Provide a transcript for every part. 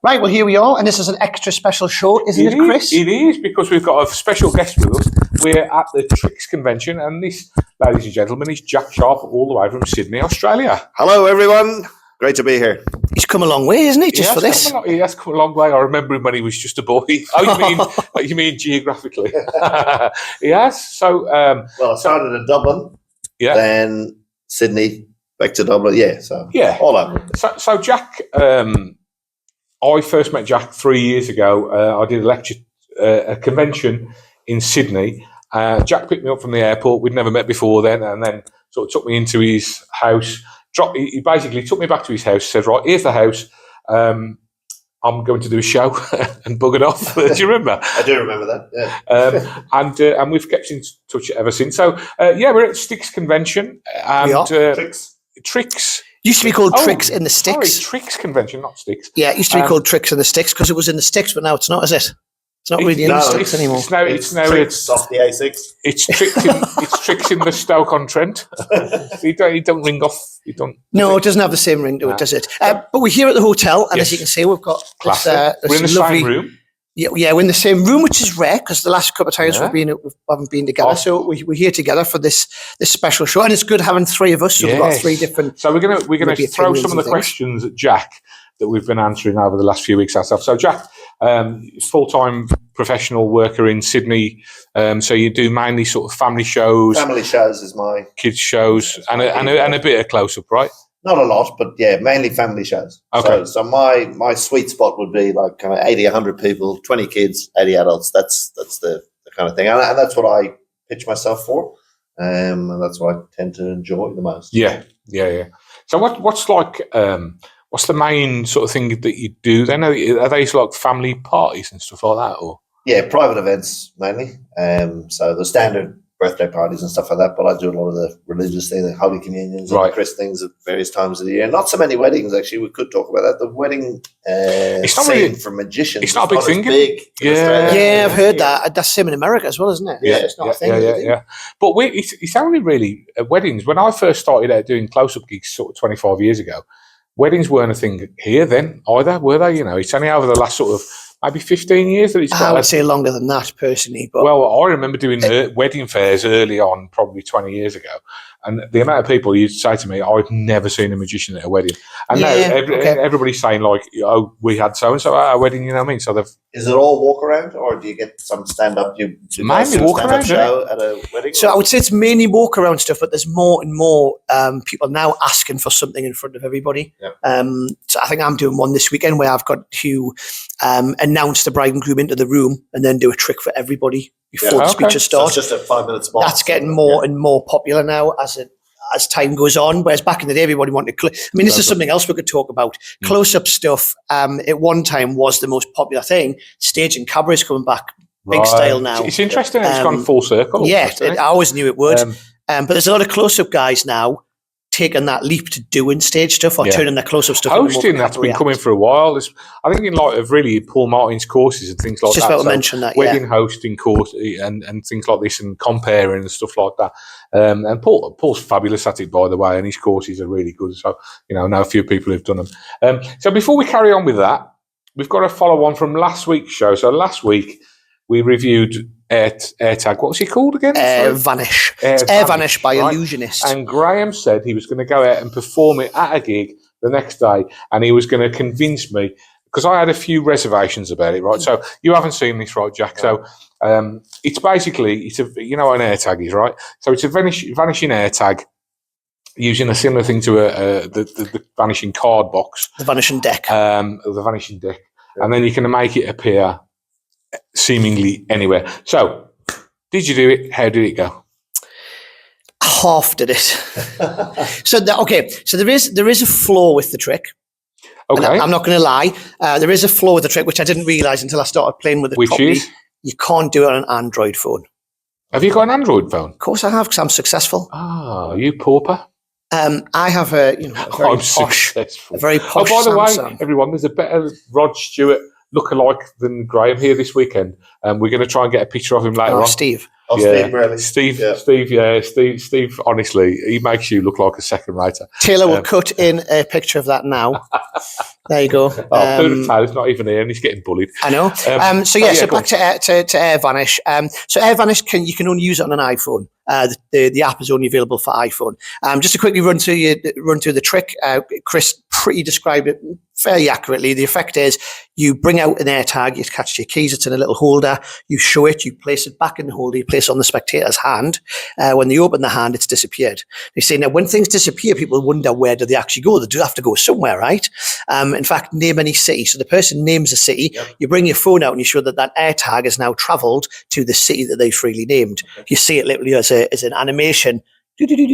Right, well, here we are, and this is an extra special show, isn't it, Chris? It is, because we've got a special guest with us. We're at the Tricks convention, and this, ladies and gentlemen, is Jack Sharp, all the way from Sydney, Australia. Hello, everyone. Great to be here. He's come a long way, isn't he, just for this? He has come a long way. I remember him when he was just a boy. Oh, you mean geographically? He has. So, well, I started in Dublin, then Sydney, back to Dublin. All over. So Jack, I first met Jack 3 years ago. I did a lecture, a convention in Sydney. Jack picked me up from the airport. We'd never met before then, and then sort of took me into his house. He basically took me back to his house, said, right, here's the house. I'm going to do a show and buggered off. Do you remember? I do remember that, yeah. And we've kept in touch ever since. So, we're at Sticks Convention. And, we are. Tricks. Used to be called Tricks in the Sticks. Sorry, Tricks Convention, not Sticks. Yeah, it used to be called Tricks in the Sticks because it was in the Sticks, but now it's not, is it? It's not really in the Sticks anymore. It's Tricks off the A6. It's Tricks in the Stoke-on-Trent. You don't ring off. You don't. No, it doesn't have the same ring to it, does it? But we're here at the hotel, and as you can see, we've got this, we're in the lovely same room. Yeah, we're in the same room, which is rare because the last couple of times we haven't been together. So we're here together for this special show, and it's good having three of us. So we've got three different. So we're gonna throw some of the questions at Jack that we've been answering over the last few weeks ourselves. So Jack, full-time professional worker in Sydney. So you do mainly sort of family shows. Family shows is my kids shows and a bit of close-up, right? Not a lot, but mainly family shows. Okay. So my sweet spot would be like kind of 80, 100 people, 20 kids, 80 adults. That's the kind of thing. And that's what I pitch myself for. And that's what I tend to enjoy the most. Yeah. So what's the main sort of thing that you do then? Are they like family parties and stuff like that? Or? Yeah, private events mainly. So the standard birthday parties and stuff like that, but I do a lot of the religious things, the holy communions and the christenings at various times of the year. Not so many weddings, actually. We could talk about that. The wedding it's not scene really, for magicians. It's not a big thing. I've heard that. That's same in America as well, isn't it? Yeah, it's not a thing. Yeah. But it's only really weddings. When I first started out doing close-up gigs sort of 25 years ago, weddings weren't a thing here then either, were they? You know, it's only over the last sort of maybe 15 years that it's got. I would say longer than that, personally. But well, I remember doing wedding fairs early on, probably 20 years ago. And the amount of people used to say to me, I've never seen a magician at a wedding. And now everybody's saying like, oh, we had so-and-so at our wedding, you know what I mean? So is it all walk around, or do you get some stand-up? Mainly walk around show at a wedding? So I would say it's mainly walk around stuff, but there's more and more people now asking for something in front of everybody. Yeah. So I think I'm doing one this weekend where I've got to announce the bride and groom into the room and then do a trick for everybody before the speeches start. So it's just a 5-minute spot. That's getting more and more popular now as time goes on, whereas back in the day, everybody wanted this is something else we could talk about. Close-up stuff, at one time, was the most popular thing. Stage and cabaret is coming back big style now. It's interesting. It's gone full circle. Yeah, I always knew it would. But there's a lot of close-up guys now taking that leap to doing stage stuff or turning their close-up stuff into hosting. That's been coming for a while. I think in light of really Paul Martin's courses and things like just that. Just about to mention that, wedding hosting course and things like this and comparing and stuff like that. And Paul's fabulous at it, by the way, and his courses are really good. So, I know a few people who've done them. So before we carry on with that, we've got to follow on from last week's show. So last week we reviewed AirTag. What was he called again? Vanish. Air Vanish by Illusionist. And Graham said he was going to go out and perform it at a gig the next day, and he was going to convince me, because I had a few reservations about it, right? So you haven't seen this, right, Jack? So it's basically, you know what an AirTag is, right? So it's a vanishing AirTag using a similar thing to the vanishing card box. The vanishing deck. The vanishing deck. And then you can make it appear seemingly anywhere. So, did you do it? How did it go? Half did it. So there is a flaw with the trick. Okay, I'm not going to lie. There is a flaw with the trick, which I didn't realize until I started playing with it. Which properly. is you can't do it on an Android phone. Have you got an Android phone? Of course I have, because I'm successful. You pauper. I have a very posh Oh, by the way, everyone, there's a better Rod Stewart lookalike than Graham here this weekend. We're going to try and get a picture of him later on. Steve. Oh, Steve Burley. Steve, honestly, he makes you look like a second rater. Taylor will cut in a picture of that now. There you go. Taylor's not even here and he's getting bullied. I know. So back to Air Vanish. So Air Vanish, you can only use it on an iPhone. The app is only available for iPhone. Just to quickly run through the trick, Chris pretty described it fairly accurately. The effect is you bring out an AirTag, you attach your keys, it's in a little holder, you show it, you place it back in the holder, you place it on the spectator's hand. When they open the hand, it's disappeared. You see, now when things disappear, people wonder where do they actually go? They do have to go somewhere, right? In fact, name any city. So the person names a city, you bring your phone out and you show that AirTag has now travelled to the city that they freely named. You see it literally as an animation,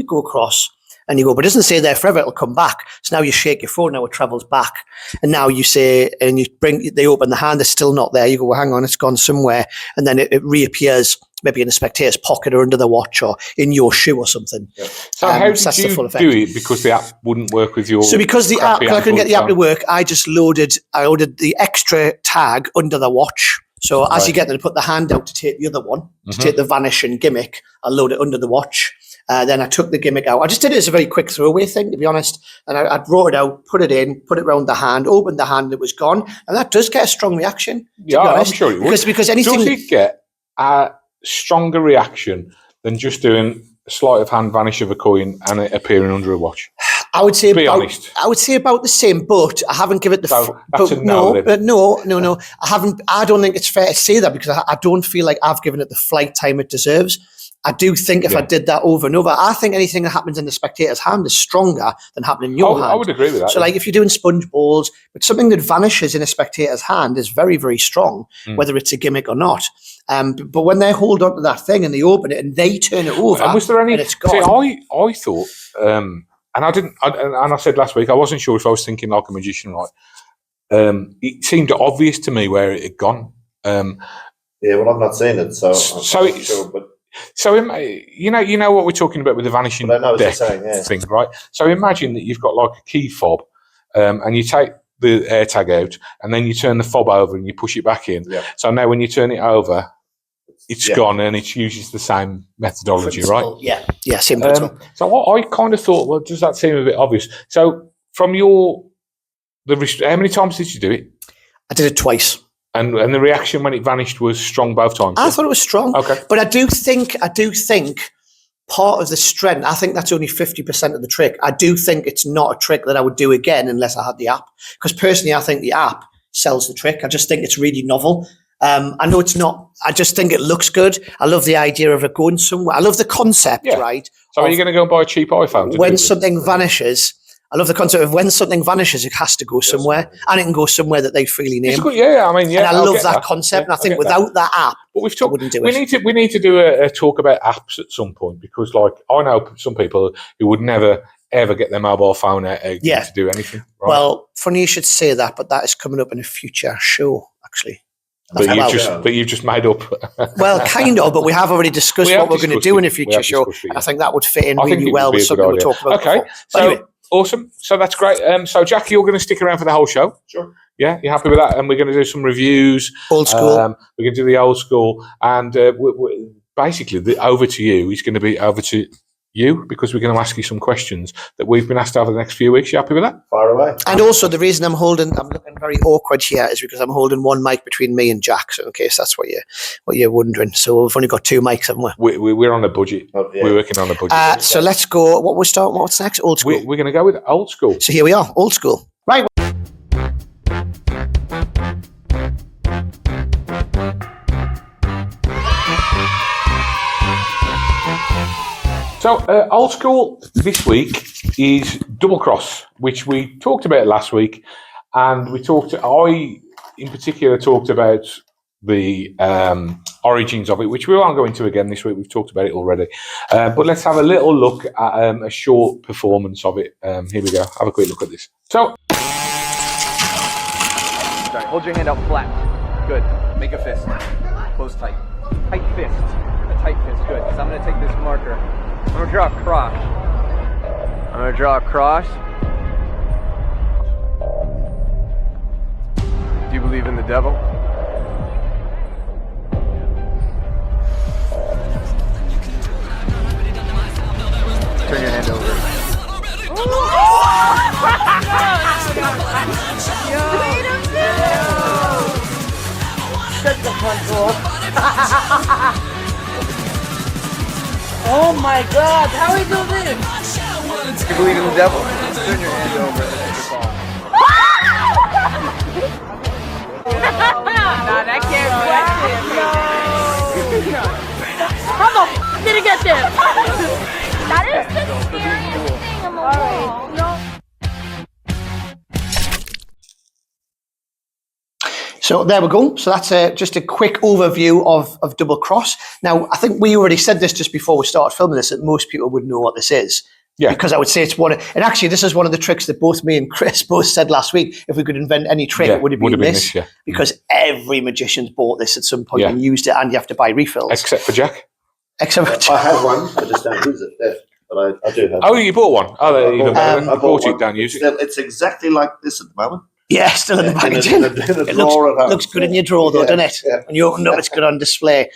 go across. And you go, but it doesn't stay there forever, it'll come back. So now you shake your phone, now it travels back. And now you say, and they open the hand, it's still not there. You go, well, hang on, it's gone somewhere. And then it reappears maybe in the spectator's pocket or under the watch or in your shoe or something. Yeah. So how did you do it? Because the app wouldn't work with your... So because the app, I couldn't get the app to work, I ordered the extra tag under the watch. So as you get there to put the hand out to take the other one, to take the Vanish and gimmick, I load it under the watch. Then I took the gimmick out. I just did it as a very quick throwaway thing, to be honest. And I brought it out, put it in, put it around the hand, opened the hand, it was gone. And that does get a strong reaction. Yeah, I'm sure it would. Because anything... Does it get a stronger reaction than just doing a sleight of hand vanish of a coin and it appearing under a watch? I would say honest. I would say about the same, but I haven't given it the... No. I haven't. I don't think it's fair to say that because I don't feel like I've given it the flight time it deserves. I do think if I did that over and over, I think anything that happens in the spectator's hand is stronger than happening in your hand. I would agree with that. So like if you're doing sponge balls, but something that vanishes in a spectator's hand is very, very strong, whether it's a gimmick or not. But when they hold on to that thing and they open it and they turn it over, and was there any? And it's gone. See, I thought, and I didn't, and I said last week I wasn't sure if I was thinking like a magician, right? It seemed obvious to me where it had gone. Yeah, well, I've not seen it, so I'm not sure, but. So you know what we're talking about with the vanishing deck thing, right? So imagine that you've got like a key fob, and you take the AirTag out, and then you turn the fob over and you push it back in. Yeah. So now when you turn it over, it's gone, and it uses the same methodology, principle, right? Yeah, same principle. So I kind of thought, well, does that seem a bit obvious? So from how many times did you do it? I did it twice. And the reaction when it vanished was strong both times? I thought it was strong. Okay. But I do think part of the strength, I think that's only 50% of the trick. I do think it's not a trick that I would do again unless I had the app. Because personally, I think the app sells the trick. I just think it's really novel. I know it's not. I just think it looks good. I love the idea of it going somewhere. I love the concept, right? So are you going to go and buy a cheap iPhone? When something vanishes... I love the concept of when something vanishes, it has to go somewhere, and it can go somewhere that they freely name. Good, and I love that concept. And I think without that app, I wouldn't do it. We need to do a talk about apps at some point because, like, I know some people who would never ever get their mobile phone out to do anything. Right? Well, funny you should say that, but that is coming up in a future show, actually. But you've just made up. Well, kind of, but we have already discussed what we're going to do in a future show. And I think that would fit in really well with something we're talking about. Okay, so awesome. So that's great. So Jack, you're going to stick around for the whole show? Sure. Yeah, you happy with that? And we're going to do some reviews. Old school. We're going to do the old school. And basically, over to you is going to be over to you because we're going to ask you some questions that we've been asked over the next few weeks. You happy with that? Far away. And also, the reason I'm looking very awkward here is because I'm holding one mic between me and Jack. So in case that's what you're wondering. So we've only got two mics, haven't we? We're on a budget. Oh, yeah. We're working on a budget. So let's go. What's next? Old school. We're going to go with old school. So here we are, old school. Right. So, old school this week is Double Cross, which we talked about last week. And I, in particular, talked about the origins of it, which we won't go into again this week. We've talked about it already. But let's have a little look at a short performance of it. Here we go. Have a quick look at this. So, sorry, hold your hand out flat. Good. Make a fist. Close tight. Tight fist. A tight fist. Good. So I'm going to take this marker. I'm going to draw a cross. Do you believe in the devil? such a fun tool. Oh my God! How are we doing this? You believe in the devil? Turn your hand over and then you fall. No, that can't be. How the f did it get there? That is the scariest thing in the world. No. So there we go. So that's just a quick overview of double cross. Now, I think we already said this just before we started filming this, that most people would know what this is. Yeah. Because I would say it's and actually this is one of the tricks that both me and Chris both said last week. If we could invent any trick, it would have been this. Yeah. Because every magician's bought this at some point Yeah. and used it, and you have to buy refills. Except for Jack. Except for I have one, I just don't use it. Yeah, but I do have. Oh, you bought one. Oh, they're even better. I You bought it, one. don't use it. It's exactly like this at the moment. Yeah, still in the packaging. In a It drawer at home. looks good in your drawer, though, Yeah, doesn't it? yeah. When you open it up, it's good on display.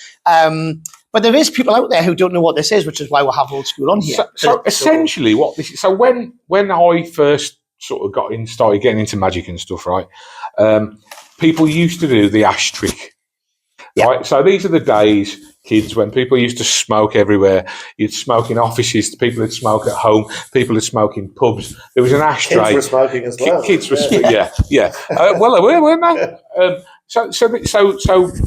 But there is people out there who don't know what this is, which is why we'll have Old School on here. So essentially, what this is. So when I first sort of started getting into magic and stuff, right? People used to do the ash trick. Yeah. Right. So these are the days, kids, when people used to smoke everywhere. You'd smoke in offices. People would smoke at home. People would smoke in pubs. There was an ashtray. Kids were smoking as well. Kids were yeah. Well, they were, weren't they? So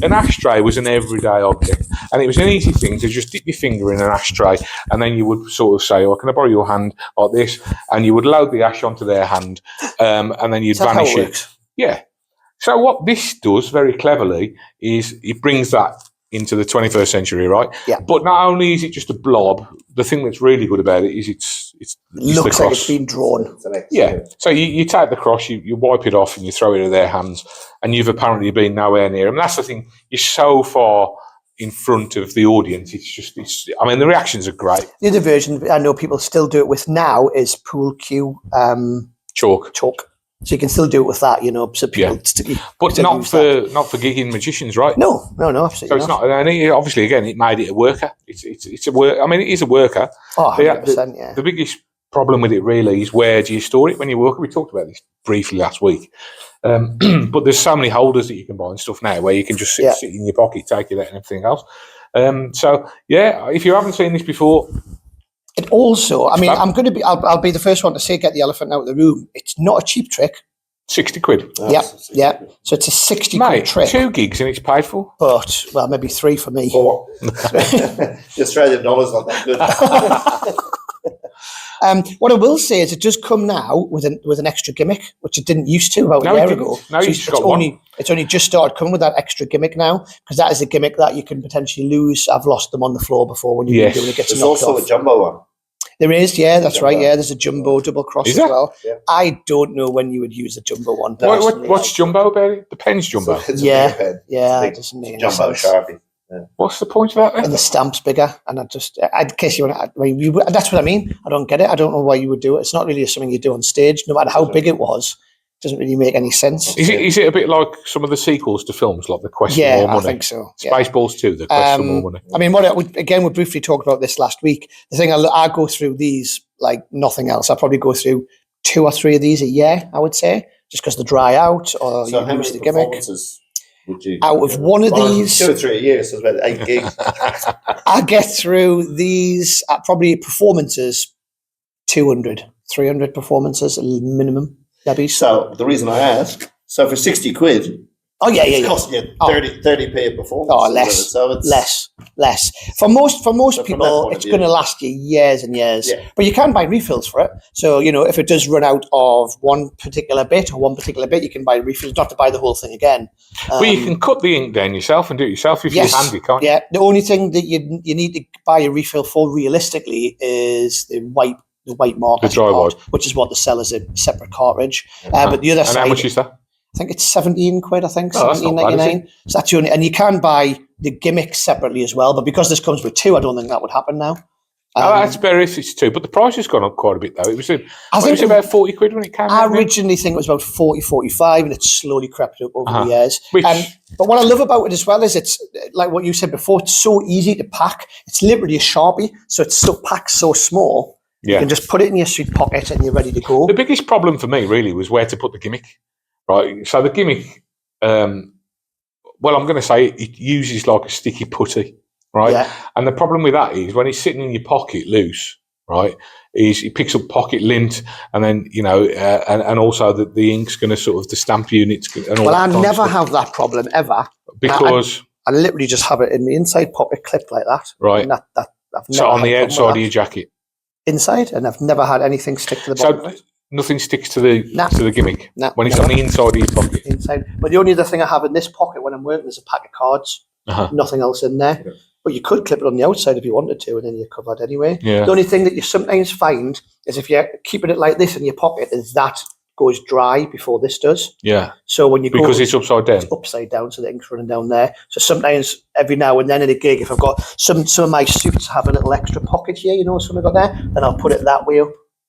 an ashtray was an everyday object, and it was an easy thing to just dip your finger in an ashtray, and then you would sort of say, "Oh, can I borrow your hand like this?" And you would load the ash onto their hand, and then you'd Is that how vanish it it. works? Yeah. So what this does very cleverly is it brings that into the 21st century, right? Yeah. But not only is it just a blob, the thing that's really good about it is it's Looks the like cross. it's been drawn. It's an X, Yeah. So you take the cross, you wipe it off, and you throw it in their hands, and you've apparently been nowhere near them. That's the thing. You're so far in front of the audience. I mean, the reactions are great. The other version I know people still do it with now is pool cue Chalk. So you can still do it with that, so people But still not use for gigging magicians, right? No, So absolutely it's not, and obviously, again, it made it a worker. It's a work. I mean, it is a worker. Oh, The- 100%, yeah. The biggest problem with it really is where do you store it when you work? We talked about this briefly last week. But there's so many holders that you can buy and stuff now where you can just sit in your pocket, take it out, and everything else. So yeah, if you haven't seen this before, It also, I mean, fab. I'll be the first one to say, get the elephant out of the room. It's not a cheap trick. £60. Yeah. So it's a 60 Mate, quid trick. 2 gigs and it's paid for. But, well, maybe 3 for me. Four. The Australian dollar's not that good. What I will say is it does come now with an extra gimmick, which it didn't used to about No, a it year didn't. ago. No, you just got one. It's only just started coming with that extra gimmick now, because that is a gimmick that you can potentially lose. I've lost them on the floor before when you're doing it gets There's knocked also off. a jumbo one. There is, yeah, that's Jumbo. right. Yeah, there's a jumbo double cross Is as there? well. Yeah. I don't know when you would use a jumbo one. What's jumbo about it? The pen's jumbo. It's a Yeah, bigger pen. yeah, It's a it big doesn't make any jumbo sense. Sharpie. What's the point of that then? And the stamp's bigger, and in case you want to, that's what I mean. I don't get it. I don't know why you would do it. It's not really something you do on stage, no matter how big it was. It doesn't really make any sense. Is it a bit like some of the sequels to films, like The Quest for Yeah, More I Money? think so. Yeah. Spaceballs 2, The Quest for More Money. I mean, we briefly talked about this last week. The thing I go through these like nothing else. I probably go through 2 or 3 of these a year, I would say, just because they dry out or So you how lose many the gimmick. performances would you Out of one of these- 2 or 3 a year, so it's about 8 gigs. I get through these at probably performances 200, 300 performances minimum. Maybe. So the reason I ask, so for 60 quid, Oh yeah, it's yeah. costing you 30p a performance. Oh, or less, whatever. So it's less. For most from that people, point of it's view. going to last you years and years. Yeah. But you can buy refills for it. So if it does run out of one particular bit, you can buy refills. Not to buy the whole thing again. But you can cut the ink down yourself and do it yourself if Yes. you're handy, can't you? Yeah. The only thing that you need to buy a refill for realistically is the white marker, The dry part, white. which is what they sell as a separate cartridge. But the other And side, how much is that? I think it's 17 quid. I think Oh, that's not bad, is it? $17.99. So that's the only, and you can buy the gimmick separately as well. But because this comes with 2, I don't think that would happen now. That's better if it's 2, but the price has gone up quite a bit though. It was think about 40 quid when it came I out. originally think it was about 40, 45, and it's slowly crept up over the years. Which- But what I love about it as well is it's like what you said before. It's so easy to pack. It's literally a Sharpie, so it's so packed so small. You Yeah. can just put it in your suit pocket and you're ready to go. The biggest problem for me really was where to put the gimmick. Right. So the gimmick Well, I'm going to say it uses like a sticky putty, right? Yeah. And the problem with that is when it's sitting in your pocket loose, right, is it picks up pocket lint, and then, and also the ink's going to sort of, the stamp units and all Well, that I kind of never stuff. have that problem ever. Because... I literally just have it in the inside pocket clipped like that. Right. And that I've never So on had the a problem outside with of your that. jacket? Inside, and I've never had anything stick to the bottom of it. Nothing sticks to the gimmick when it's never. on the inside of your pocket. Inside. But the only other thing I have in this pocket when I'm working is a pack of cards. Nothing else in there. Yeah. But you could clip it on the outside if you wanted to, and then you're covered anyway. Yeah. The only thing that you sometimes find is if you're keeping it like this in your pocket, is that goes dry before this does. Yeah. So when you go, because it's upside down. It's upside down, so the ink's running down there. So sometimes, every now and then in a gig, if I've got some of my suits have a little extra pocket here, something got there, then I'll put it that way up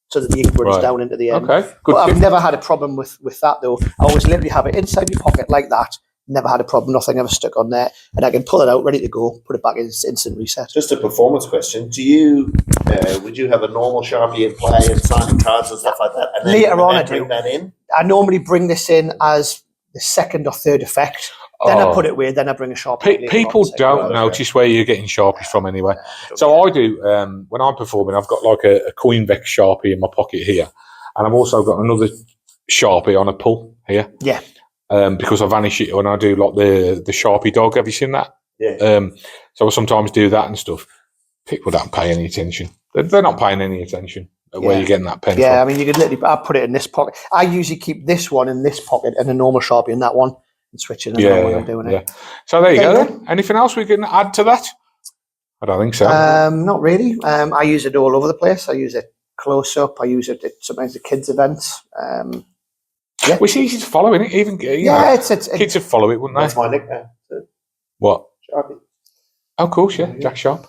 so that the ink runs down into the end. Okay, good. But I've never had a problem with that though. I always literally have it inside your pocket like that. Never had a problem. Nothing ever stuck on there, and I can pull it out, ready to go, put it back in, instant reset. Just a performance question: would you have a normal Sharpie in play and signing cards and stuff like that? And then, later on, I bring do. that in. I normally bring this in as the second or third effect. Then I put it away. Then I bring a Sharpie. People don't notice where you're getting Sharpies from anyway. So I do. When I'm performing, I've got like a Coinvex Sharpie in my pocket here, and I've also got another Sharpie on a pull here. Yeah. Because I vanish it when I do like the Sharpie dog. Have you seen that? Yeah. So I sometimes do that and stuff. People don't pay any attention. They're not paying any attention at where you're getting that pen from. I mean, you could literally. I put it in this pocket. I usually keep this one in this pocket and a normal Sharpie in that one, and switch it when I'm doing it. So there you go. Then. Anything else we can add to that? I don't think so. Not really. I use it all over the place. I use it close up. I use it at sometimes the kids' events. Yeah, well, it's easy to follow, isn't it? Even it's kids would follow it, wouldn't they? That's my nickname. What? Sharpie. Oh, of course, yeah, Jack Sharp.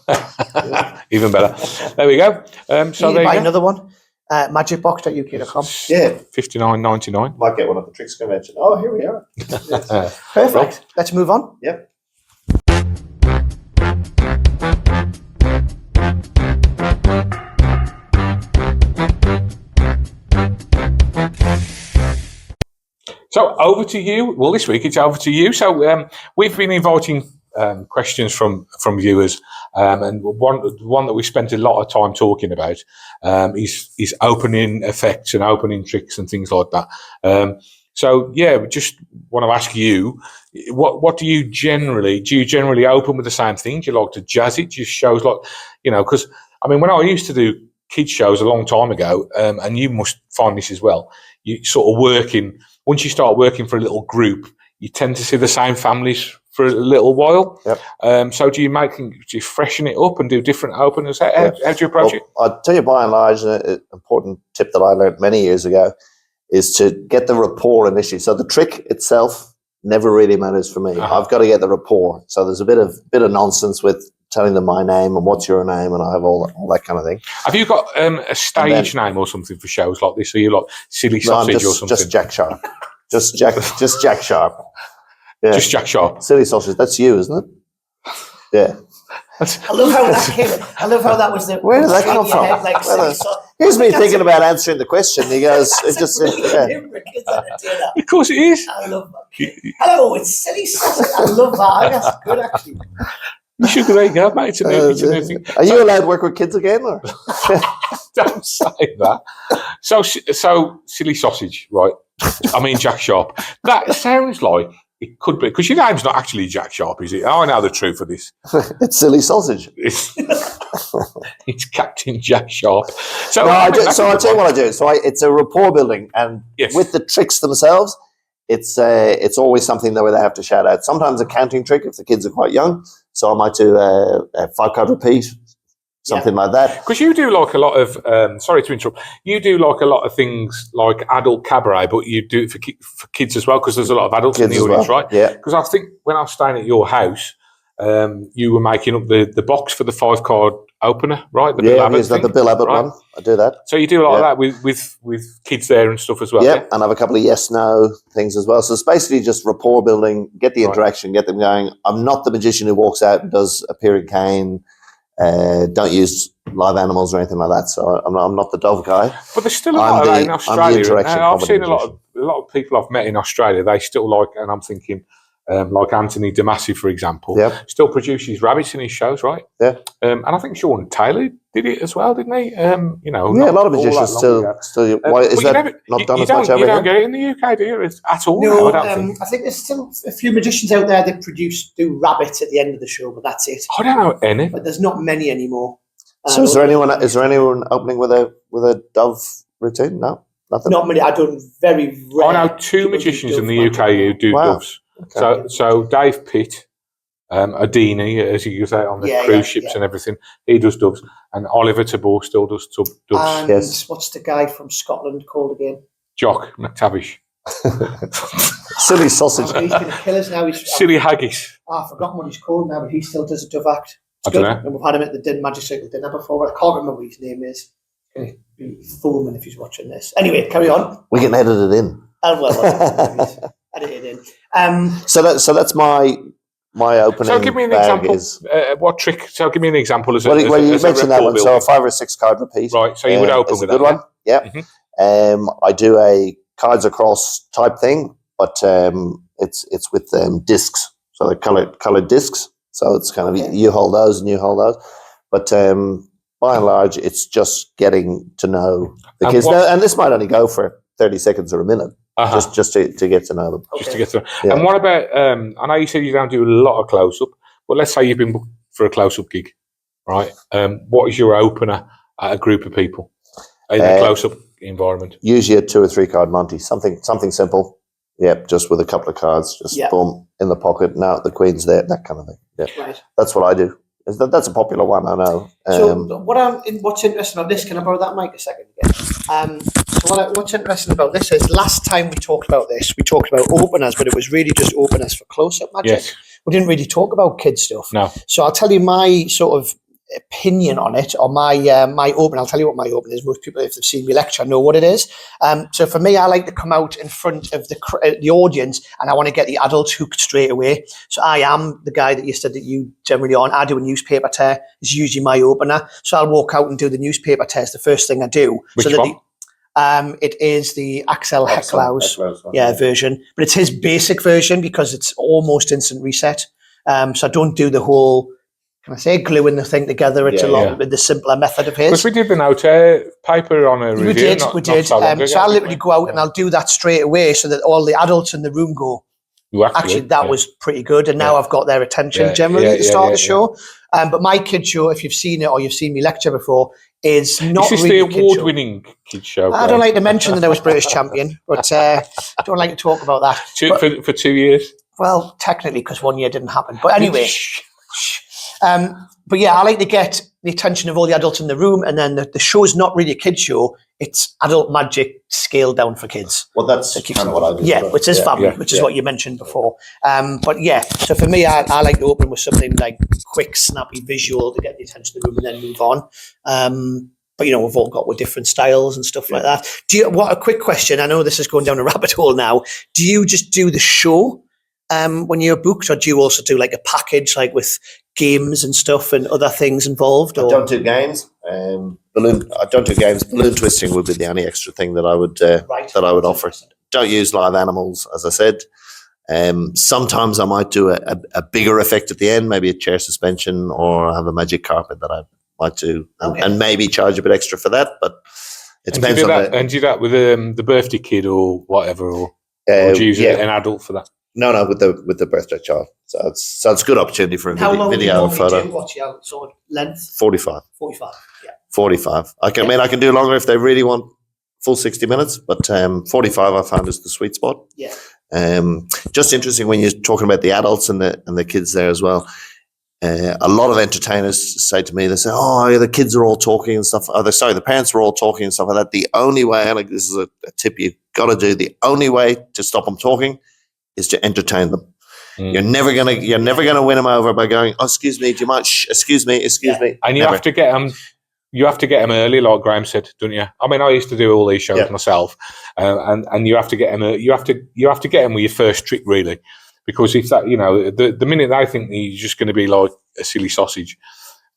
Even better. There we go. So there you go. Another one. Magicbox.uk.com. Yeah, $59.99. Might get one at the Tricks Convention. Oh, here we are. Perfect. Right. Let's move on. Yep. So over to you. Well, this week it's over to you. So we've been inviting questions from viewers, and one that we spent a lot of time talking about is opening effects and opening tricks and things like that. So yeah, we just want to ask you, what do you generally open with the same thing? Do you like to jazz it? Just shows like, because I mean, when I used to do kids shows a long time ago, and you must find this as well, you sort of working. Once you start working for a little group, you tend to see the same families for a little while. Yep. So do you freshen it up and do different openers? How do you approach it? I'll tell you, by and large, an important tip that I learned many years ago is to get the rapport initially. So the trick itself never really matters for me. I've got to get the rapport. So there's a bit of nonsense with telling them my name and what's your name, and I have all that kind of thing. Have you got a stage name or something for shows like this? Are you like Silly Sausage or something? Just Jack Sharp. just Jack Sharp. Yeah. Just Jack Sharp. Silly Sausage. That's you, isn't it? Yeah. I love how that came. I love how that was the. Where did that come from? Here's me thinking about answering the question. He goes, "It just." Of course, it is. I love that. Hello, it's Silly Sausage. I love that. That's good, actually. You should go, mate. It's a new thing. Are you allowed to work with kids again? Or? Don't say that. So Silly Sausage, right? I mean, Jack Sharp. That sounds like it could be, because your name's not actually Jack Sharp, is it? Oh, I know the truth of this. It's Silly Sausage. It's Captain Jack Sharp. So, I'll tell you what I do. So it's a rapport building, and with the tricks themselves, it's always something where they have to shout out. Sometimes a counting trick if the kids are quite young. So I might do a 5-card repeat, something like that. Because you do like a lot of, sorry to interrupt, you do like a lot of things like adult cabaret, but you do it for kids as well, because there's a lot of adults in the audience, right? Yeah. Because I think when I was staying at your house, you were making up the box for the 5-card opener, right? The Bill Abbott one. I do that. So you do a lot of that with kids there and stuff as well. Yeah, and I have a couple of yes/no things as well. So it's basically just rapport building, get the interaction, get them going. I'm not the magician who walks out and does a period cane. Don't use live animals or anything like that. So I'm not the dove guy. But there's still a lot of that in Australia. I've seen a lot of people I've met in Australia. They still like, and I'm thinking, like Anthony Damasi, for example, Yep. still produces rabbits in his shows, right? Yeah. And I think Sean Taylor did it as well, didn't he? You know, Yeah, a lot of not all magicians that long ago. still. Why is But that not done as much you over don't here? get it in the UK, do you? It's at all. No, now, I don't think. I think there's still a few magicians out there that do rabbits at the end of the show, but that's it. I don't know any. But there's not many anymore. So is there anyone opening with a dove routine? No, nothing. Not many. I don't very rare. I know two people do magicians in dove the magic. UK who do Wow. doves. So Dave Pitt, Adini, as you say, on the cruise ships and everything, he does doves. And Oliver Tabor still does doves. And Yes. what's the guy from Scotland called again? Jock McTavish. Silly sausage. He's going to kill us now. Silly Haggis. I've forgotten what he's called now, but he still does a dove act. I It's don't good. know. And we've had him at the Magic Circle dinner before. I can't remember what his name is. He's going to be foaming if he's watching this. Anyway, carry on. We can edit it in. Edit it in. So that's my opening. So give me an bag example. Is, What trick? So give me an example as a. well, as a- you as a mentioned that rapport one. So builder. a 5 or 6 card repeat. Right, so you would open is with a good that, one. Yeah. Mhm. I do a cards across type thing, but it's with discs. So they're colored discs. So it's kind of you hold those and you hold those. But by and large, it's just getting to know the And kids. what- And this might only go for 30 seconds or a minute, Uh-huh. just to get to know them. Just to get to. Yeah. And what about? I know you said you don't do a lot of close up, but let's say you've been booked for a close up gig, right? What is your opener at a group of people in a close up environment? Usually a 2 or 3 card Monty, something simple. Yeah, just with a couple of cards, just boom in the pocket. Now the queen's there, that kind of thing. Yeah, Right. that's what I do. That's a popular one, I know. So what's interesting about this? Can I borrow that mic a second again? So what's interesting about this is last time we talked about this, we talked about openers, but it was really just openers for close-up magic. Yes. We didn't really talk about kid stuff. No. So I'll tell you my sort of opinion on it, or my open. I'll tell you what my open is. Most people, if they've seen me lecture, know what it is. So for me, I like to come out in front of the audience, and I want to get the adults hooked straight away. So I am the guy that you said that you generally on. I do a newspaper tear. It's usually my opener. So I'll walk out and do the newspaper tears. The first thing I do. Which so one? It is the Axel Hecklau's one. version, but it's his basic version because it's almost instant reset. So I don't do the whole, can I say, gluing the thing together. It's a lot with the simpler method of his. Because we did the note paper on a review. We did. Not so long ago, So I'll literally go out and I'll do that straight away so that all the adults in the room go, actually, that was pretty good. And now I've got their attention generally at the start of the show. But my kid show, if you've seen it or you've seen me lecture before, is not This is really the award-winning kids show. I don't like to mention that I was British champion, but don't like to talk about that. For 2 years? Well, technically, because 1 year didn't happen. But anyway, but yeah, I like to get the attention of all the adults in the room, and then the show's not really a kid show; it's adult magic scaled down for kids. Well, that's kind of what I do. Yeah, which is family, which is what you mentioned before. But yeah, so for me, I like to open with something like quick, snappy visual to get the attention of the room and then move on. But we've all got with different styles and stuff like that. A quick question? I know this is going down a rabbit hole now. Do you just do the show when you're booked, or do you also do like a package, like with games and stuff and other things involved? Or? I don't do games. I don't do games. Balloon twisting would be the only extra thing that I would offer. Don't use live animals, as I said. Sometimes I might do a bigger effect at the end, maybe a chair suspension, or I have a magic carpet that I might do, and maybe charge a bit extra for that. But it depends on that. And do that with the birthday kid or whatever, or do you use an adult for that? No, with the birthday child. So it's a good opportunity for a video or photo. What's your sort of length? 45. 45. Yeah. 45. I can do longer if they really want full 60 minutes, but 45 I found is the sweet spot. Yeah. Just interesting when you're talking about the adults and the kids there as well. A lot of entertainers say to me, they say, "Oh, the kids are all talking and stuff." The parents are all talking and stuff like that. The only way, and this is a tip you've got to do, the only way to stop them talking is to entertain them. You're never gonna win them over by going, "Oh, excuse me, do you mind? Excuse me." And you have to get them. You have to get them early, like Graham said, don't you? I mean, I used to do all these shows myself, and you have to get them. You have to get them with your first trick, really, because if that, the minute they think that you're just going to be like a silly sausage,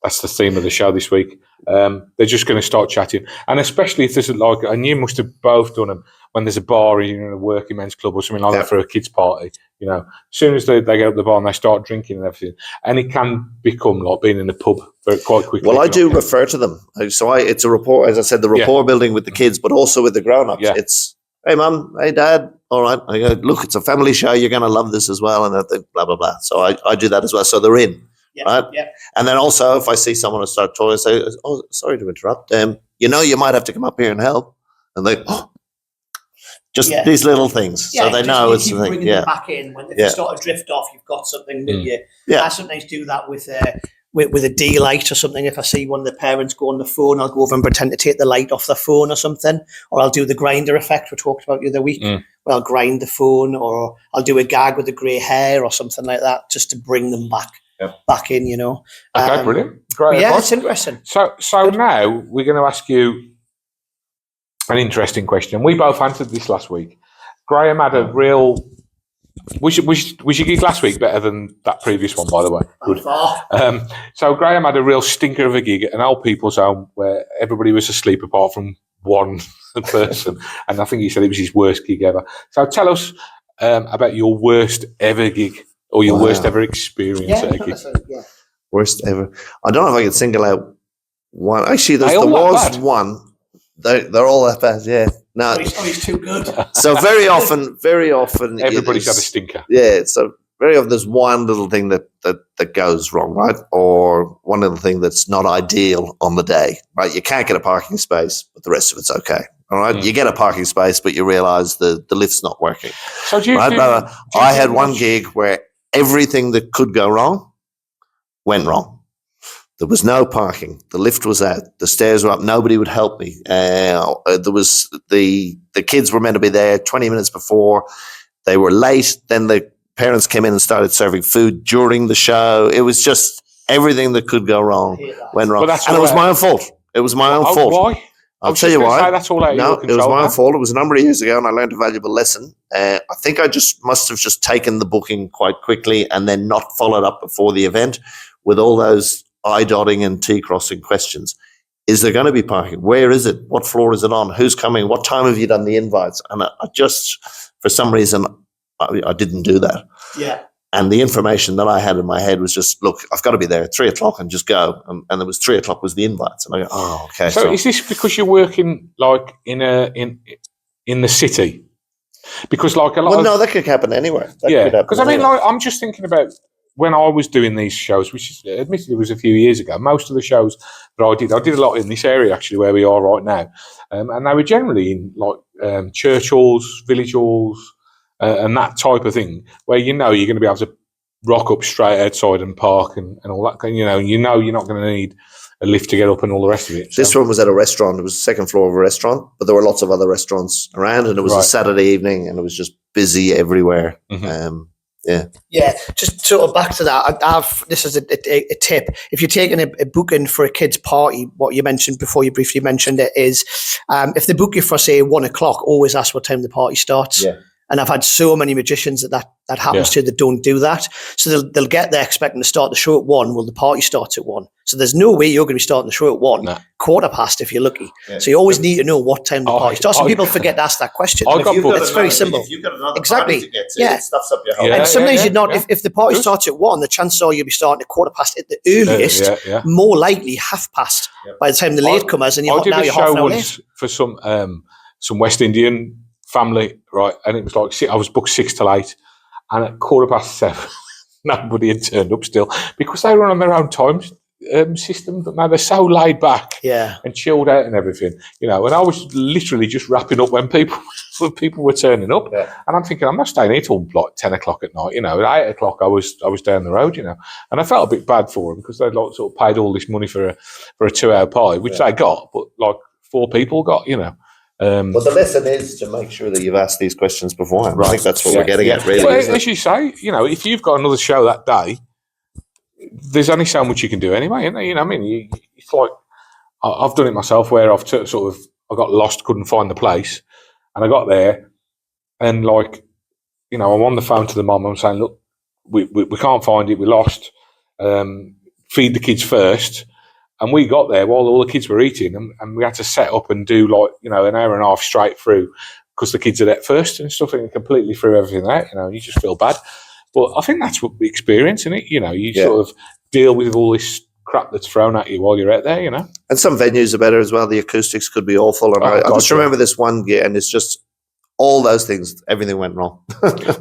that's the theme of the show this week. They're just going to start chatting, and especially if there's and you must have both done them when there's a bar in a working men's club or something like that for a kids' party. As soon as they get up the bar and they start drinking and everything, and it can become like being in a pub quite quickly. Well, I do refer to them. So it's a rapport, as I said, the rapport building with the kids, but also with the grown-ups. Yeah. It's, hey, Mum, hey, Dad, all right. I go, look, it's a family show. You're going to love this as well, and blah, blah, blah. So I do that as well. So they're in. Yeah, right? yeah. And then also, if I see someone start talking, I say, "Oh, sorry to interrupt. You might have to come up here and help." And they, these little things, so they know it's the thing. Bringing them back in when they start to drift off. You've got something that you. Yeah. I sometimes do that with a D-light or something. If I see one of the parents go on the phone, I'll go over and pretend to take the light off their phone or something, or I'll do the grinder effect we talked about the other week. Where I'll grind the phone, or I'll do a gag with the grey hair or something like that, just to bring them back. Back in, Okay, brilliant. Great. Yeah, it's interesting. So now we're going to ask you an interesting question. We both answered this last week. Graham had a real. Was your gig last week better than that previous one, by the way? Good. So Graham had a real stinker of a gig at an old people's home where everybody was asleep apart from one person, and I think he said it was his worst gig ever. So tell us about your worst ever gig. Or your worst ever experience at a gig. Worst ever. I don't know if I could single out one. Actually, there was one. They're all that bad, yeah. No, he's too good. So very often everybody's had a stinker. Yeah, so very often there's one little thing that goes wrong, right? Or one little thing that's not ideal on the day, right? You can't get a parking space, but the rest of it's okay. All right, you get a parking space, but you realise the lift's not working. So I had one gig where everything that could go wrong went wrong. There was no parking. The lift was out. The stairs were up. Nobody would help me. There was the kids were meant to be there 20 minutes before. They were late. Then the parents came in and started serving food during the show. It was just everything that could go wrong went wrong. And it was my own fault. It was my own fault. Why? I'll tell you why. That's all out of your control. It was my own fault. It was a number of years ago, and I learned a valuable lesson. I think I must have taken the booking quite quickly and then not followed up before the event with all those I-dotting and T-crossing questions. Is there going to be parking? Where is it? What floor is it on? Who's coming? What time have you done the invites? And I just, for some reason, I didn't do that. Yeah. And the information that I had in my head was just, look, I've got to be there at 3:00 and just go. And it was 3:00 was the invites. And I go, oh, okay. So is this because you're working like in the city? Because like a lot no, that could happen anywhere. Because I mean, like, I'm just thinking about when I was doing these shows, which is, admittedly was a few years ago. Most of the shows that I did a lot in this area actually, where we are right now, and they were generally in like church halls, village halls. And that type of thing, where you're going to be able to rock up straight outside and park and all that. You're not going to need a lift to get up and all the rest of it. So. This one was at a restaurant. It was the second floor of a restaurant, but there were lots of other restaurants around, and it was a Saturday evening, and it was just busy everywhere. Mm-hmm. Yeah. Just sort of back to that. This is a tip. If you're taking a booking for a kid's party, what you mentioned before, you briefly mentioned it, is if they book you for say 1:00, always ask what time the party starts. Yeah. And I've had so many magicians that happens to that don't do that. So they'll get there expecting to start the show at 1. Well, the party starts at 1. So there's no way you're going to be starting the show at 1. Nah. 1:15 if you're lucky. Yeah. So you always need to know what time the party starts. And people forget to ask that question. It's very simple. If you've got another exactly. party to get to, it stuffs up your whole And sometimes you're not. If the party starts at 1, the chances are you'll be starting at 1:15 at the earliest. More likely 1/2 by the time the latecomers, and you're half an hour late. For some West Indian family, right, and it was like I was booked 6 till 8, and at 7:15 nobody had turned up still because they run on their own time system, but now they're so laid back and chilled out and everything, and I was literally just wrapping up when people were turning up, and I'm thinking I'm not staying here till like 10:00 at night, at 8:00 I was down the road, and I felt a bit bad for them because they'd like sort of paid all this money for a 2-hour party, which they got, but like 4 people got, but the lesson is to make sure that you've asked these questions beforehand. Right. I think that's what we're getting at, really. Well, as you say, if you've got another show that day, there's only so much you can do anyway, isn't there? You know what I mean? It's like I've done it myself where I got lost, couldn't find the place, and I got there, and like, I'm on the phone to the mum. I'm saying, look, we can't find it. We're lost. Feed the kids first. And we got there while all the kids were eating, and we had to set up and do like, an hour and a half straight through because the kids are at first and stuff, and it completely threw everything out. You just feel bad. But I think that's what we experience, isn't it? You sort of deal with all this crap that's thrown at you while you're out there, And some venues are better as well. The acoustics could be awful. And I just remember this one year, and it's just all those things, everything went wrong.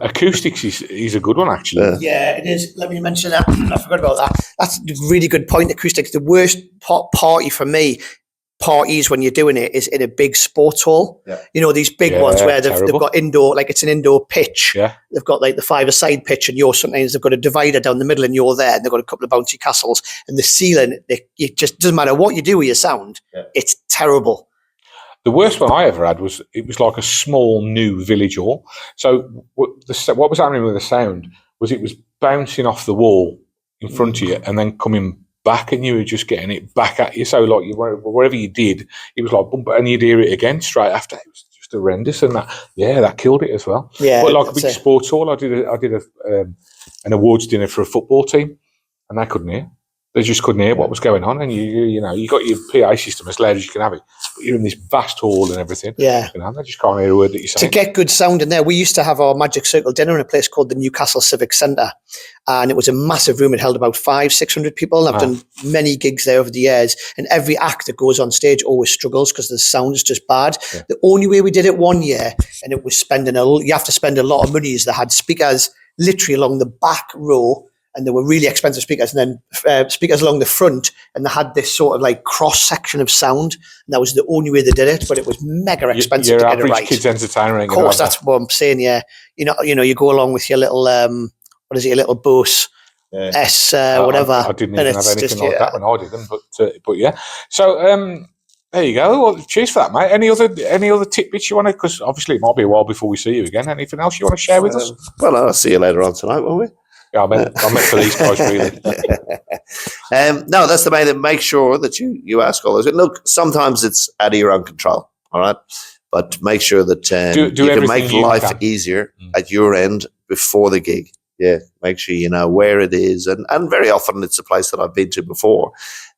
Acoustics is a good one, actually. Yeah, it is. Let me mention that. I forgot about that. That's a really good point. Acoustics. The worst party for me, parties when you're doing it, is in a big sports hall. Yeah. These big ones where they've got indoor, like it's an indoor pitch. Yeah. They've got like the 5-a-side pitch, and sometimes they've got a divider down the middle, and you're there, and they've got a couple of bouncy castles, and the ceiling. It just doesn't matter what you do with your sound. Yeah. It's terrible. The worst one I ever had was like a small new village hall. So what was happening with the sound was it was bouncing off the wall in front of you and then coming back, and you were just getting it back at you. So like wherever you did, it was like bump, and you'd hear it again straight after. It was just horrendous, and that killed it as well. Yeah, but like a big sports hall, I did an awards dinner for a football team, and they couldn't hear. They just couldn't hear what was going on, and you got your PA system as loud as you can have it, but you're in this vast hall and everything. Yeah, they just can't hear a word that you're saying. To get good sound in there, we used to have our Magic Circle dinner in a place called the Newcastle Civic Centre, and it was a massive room. It held about 500-600 people. And I've done many gigs there over the years, and every act that goes on stage always struggles because the sound is just bad. Yeah. The only way we did it one year, and it was you have to spend a lot of money, is they had speakers literally along the back row. And they were really expensive speakers, and then speakers along the front, and they had this sort of like cross section of sound. And that was the only way they did it, but it was mega expensive to get it right. Average kids entertainer. Of course, that's what I'm saying. Yeah, you go along with your little what is it, your little Bose S whatever. I didn't even have anything like that when I did them, but yeah. So there you go. Well, cheers for that, mate. Any other tidbits you want to? Because obviously it might be a while before we see you again. Anything else you want to share with us? Well, I'll see you later on tonight, won't we? Yeah, I meant for these guys, really. No, that's the main thing. Make sure that you ask all those. Look, sometimes it's out of your own control, all right? But make sure that you can make life easier at your end before the gig. Yeah, make sure you know where it is. And very often it's a place that I've been to before.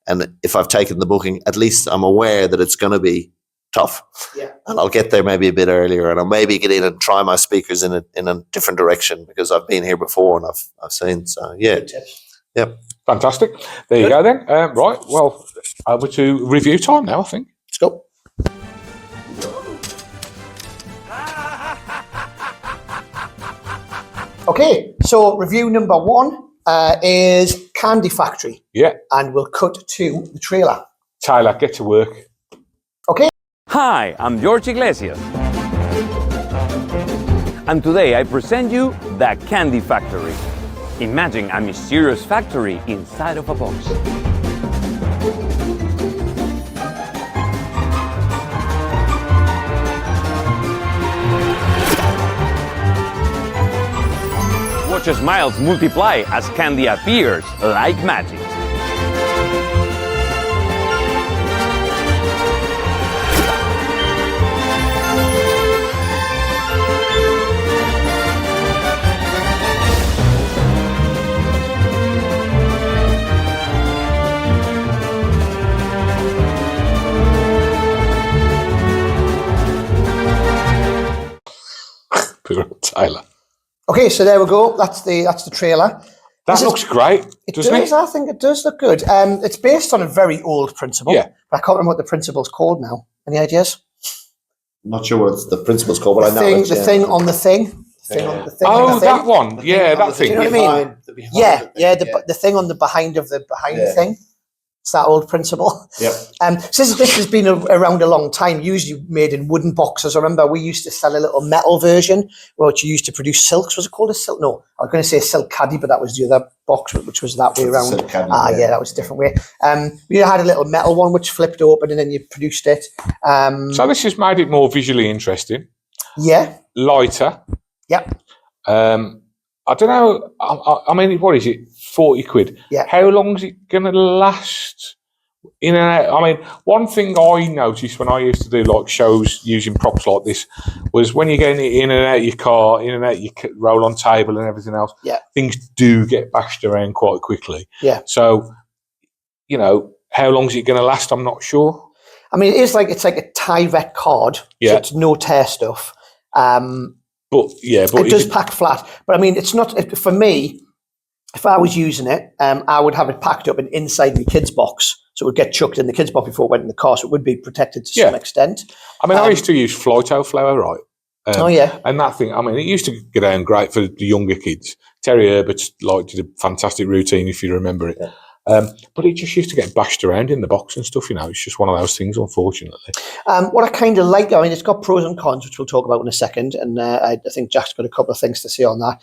And if I've taken the booking, at least I'm aware that it's going to be tough. Yeah. And I'll get there maybe a bit earlier, and I'll maybe get in and try my speakers in a different direction because I've been here before and I've seen. So yeah. Yep. Fantastic. There you go then. Right. Well, over to review time now, I think. Let's go. Okay, so review number 1 is Candy Factory. Yeah. And we'll cut to the trailer. Tyler, get to work. Okay. Hi, I'm George Iglesias. And today I present you The Candy Factory. Imagine a mysterious factory inside of a box. Watch smiles multiply as candy appears like magic. Tyler. Okay, so there we go. That's the trailer. That looks great, doesn't it? I think it does look good. It's based on a very old principle. Yeah. But I can't remember what the principle's called now. Any ideas? Not sure what the principle's called, but I know the thing on the thing. Oh, that one. Yeah, that thing. Do you know what I mean? Yeah. The thing on the behind the thing. It's that old principle. Yep. So this has been around a long time, usually made in wooden boxes. I remember we used to sell a little metal version, which you used to produce silks. Was it called a silk? No, I was going to say a silk caddy, but that was the other box, which was that way around. Silk caddy, yeah, that was a different way. We had a little metal one which flipped open and then you produced it. So this has made it more visually interesting. Yeah. Lighter. Yep. I don't know. I mean, what is it? 40 quid. Yeah. How long is it going to last? In and out? I mean, one thing I noticed when I used to do like shows using props like this was when you're getting it in and out of your car, in and out your roll-on table and everything else, yeah, things do get bashed around quite quickly. Yeah. So, How long is it going to last? I'm not sure. I mean, it's like a Tyvek card. So it's no tear stuff. But it does pack flat. But I mean, it's not for me. If I was using it, I would have it packed up and inside my kids' box, so it would get chucked in the kids' box before it went in the car, so it would be protected to some extent. I mean, I used to use Flytow flour, right? And that thing, I mean, it used to get down great for the younger kids. Terry Herbert's did a fantastic routine, if you remember it. But it just used to get bashed around in the box and stuff, It's just one of those things, unfortunately. What I kind of like, I mean, it's got pros and cons, which we'll talk about in a second, and I think Jack's got a couple of things to say on that.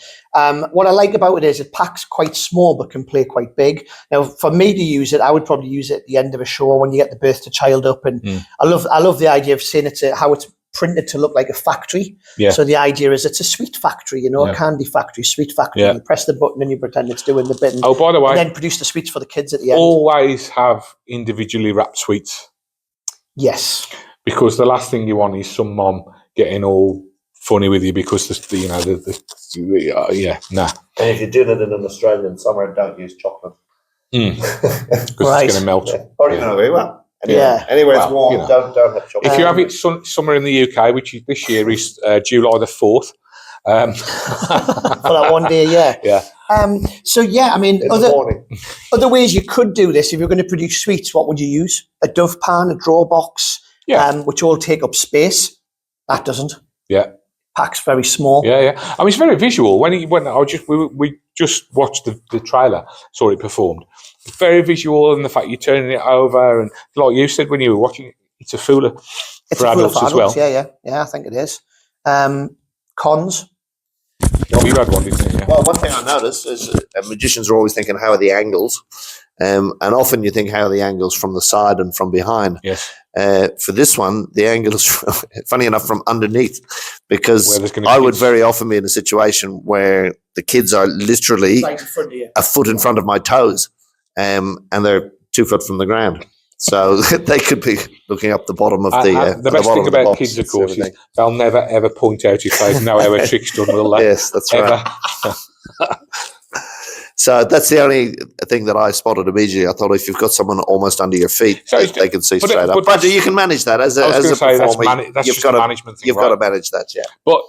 What I like about it is it packs quite small but can play quite big. Now, for me to use it, I would probably use it at the end of a show when you get the birth to child up, and I love the idea of seeing how it's printed to look like a factory. So the idea is it's a sweet factory, a candy factory, sweet factory. You press the button and you pretend it's doing the bin. Oh, by the way, and then produce the sweets for the kids at the end. Always have individually wrapped sweets. Yes. Because the last thing you want is some mom getting all funny with you because nah. And if you're doing it in an Australian summer, don't use chocolate. Because it's going to melt. Or even anywhere it's warm, don't have chocolate. If you have it summer in the UK, which this year is July the 4th. For that one day, I mean, other ways you could do this, if you're going to produce sweets, what would you use? A dove pan, a drawer box, which all take up space. That doesn't. Yeah. Packs very small. Yeah. I mean, it's very visual. We just watched the trailer, saw it performed. It's very visual, and the fact you're turning it over, and like you said when you were watching it, it's a fooler for adults as well. Yeah, I think it is. Cons. You had one, didn't you? Yeah. Well, one thing I noticed is magicians are always thinking, how are the angles? And often you think, how are the angles from the side and from behind? Yes. For this one, the angle is, funny enough, from underneath, because I would very often be in a situation where the kids are literally a foot in front of my toes, and they're 2 foot from the ground. So they could be looking up the bottom of the best thing about kids, of course, is they'll never ever point out if they know how a trick's done, will they? Yes, that's right. So that's the only thing that I spotted immediately. I thought if you've got someone almost under your feet, they can see straight up. But you can manage that as a performer. You've got to manage that, yeah. But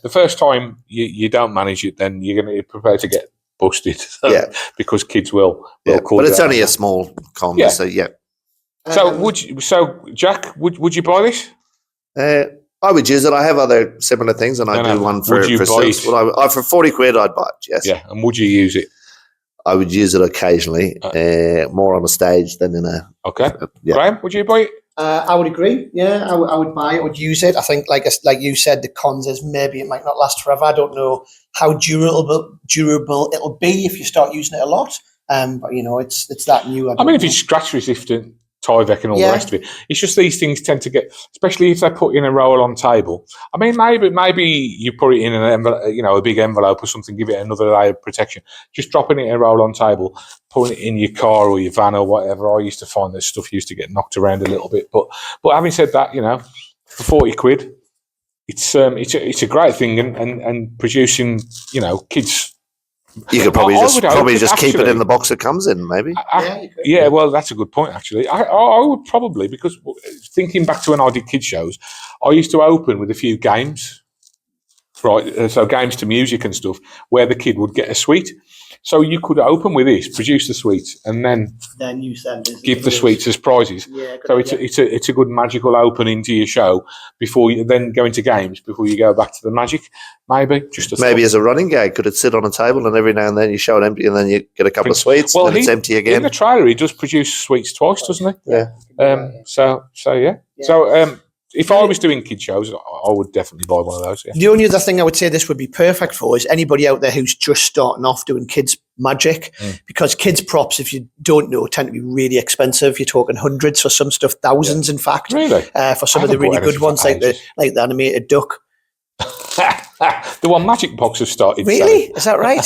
the first time you don't manage it, then you're going to prepare to get busted. Because kids will call. But it's only a small con. So So Jack, would you buy this? I would use it. I have other similar things, and I do one for for 40 quid. I'd buy it. Yes. Yeah, and would you use it? I would use it occasionally, more on a stage than in a. Okay. Graham, would you buy it? I would agree. Yeah, I would buy it. I would use it. I think, like you said, the cons is maybe it might not last forever. I don't know how durable it'll be if you start using it a lot. But it's that new. I mean, if it's scratch resistant, Tyvek and all the rest of it. It's just these things tend to get, especially if they put in a roll-on table. I mean, maybe you put it in an envelope, a big envelope or something, give it another layer of protection. Just dropping it in a roll-on table, putting it in your car or your van or whatever. I used to find that stuff used to get knocked around a little bit. But having said that, for 40 quid, it's a great thing and producing, kids. You could probably just keep it in the box it comes in, maybe. Well, that's a good point, actually. I would probably, because thinking back to when I did kids shows, I used to open with a few games, right? So games to music and stuff, where the kid would get a sweet. So you could open with this, produce the sweets, and then you give the sweets as prizes. Yeah, so it's a good magical opening to your show before you then go into games, before you go back to the magic. Maybe as a running gag, could it sit on a table and every now and then you show it empty and then you get a couple of sweets and then it's empty again? In the trailer, he does produce sweets twice, doesn't he? Yeah. So if I was doing kid shows, I would definitely buy one of those. Yeah. The only other thing I would say this would be perfect for is anybody out there who's just starting off doing kids magic, because kids props, if you don't know, tend to be really expensive. You're talking hundreds for some stuff, thousands, in fact. Really? For some of the really good ones, like the animated duck. The one Magicbox have started. Really? Selling. Is that right?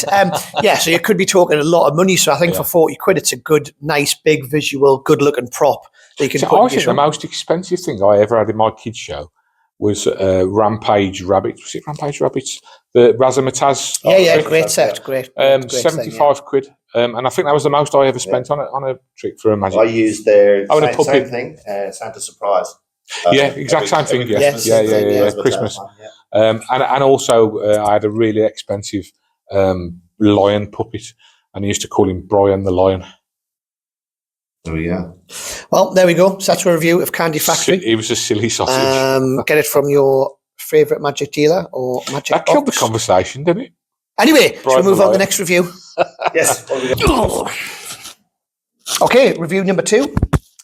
So you could be talking a lot of money. So I think for 40 quid, it's a good, nice, big visual, good looking prop that you can put. I think the most expensive thing I ever had in my kids show was Rampage Rabbits. Was it Rampage Rabbits? the Razzmatazz. Yeah, trick. great set, great. Great 75 thing, quid. And I think that was the most I ever spent on a trick for a magic. I used their I would have same put thing, Santa Surprise. exact same thing. every Yeah, Christmas, Yes. yeah. Christmas Christmas. one, yeah. And also I had a really expensive lion puppet, and I used to call him Brian the Lion. There we go. Well, there we go. So that's a review of Candy Factory. He was a silly sausage. Get it from your favourite magic dealer or magic That killed the box. conversation, didn't it? Anyway, shall we Brian move the on to the Lion. next review? Yes. What have we got? Okay, review number 2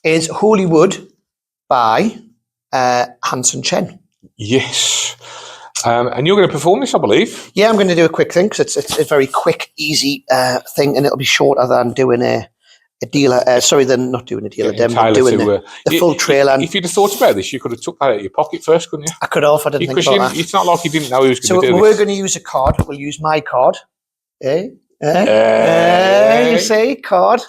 is Holy Wood by Hanson Chen. Yes. And you're going to perform this, I believe. Yeah, I'm going to do a quick thing because it's a very quick, easy thing, and it'll be shorter than doing a dealer. Than not doing a dealer Getting demo, but Taylor doing to, the full trail. And if you'd have thought about this, you could have took that out of your pocket first, couldn't you? I could have. I didn't think Because about that. it's not like you didn't know he was So going to do we're this. going to use a card. We'll use my card. You say card.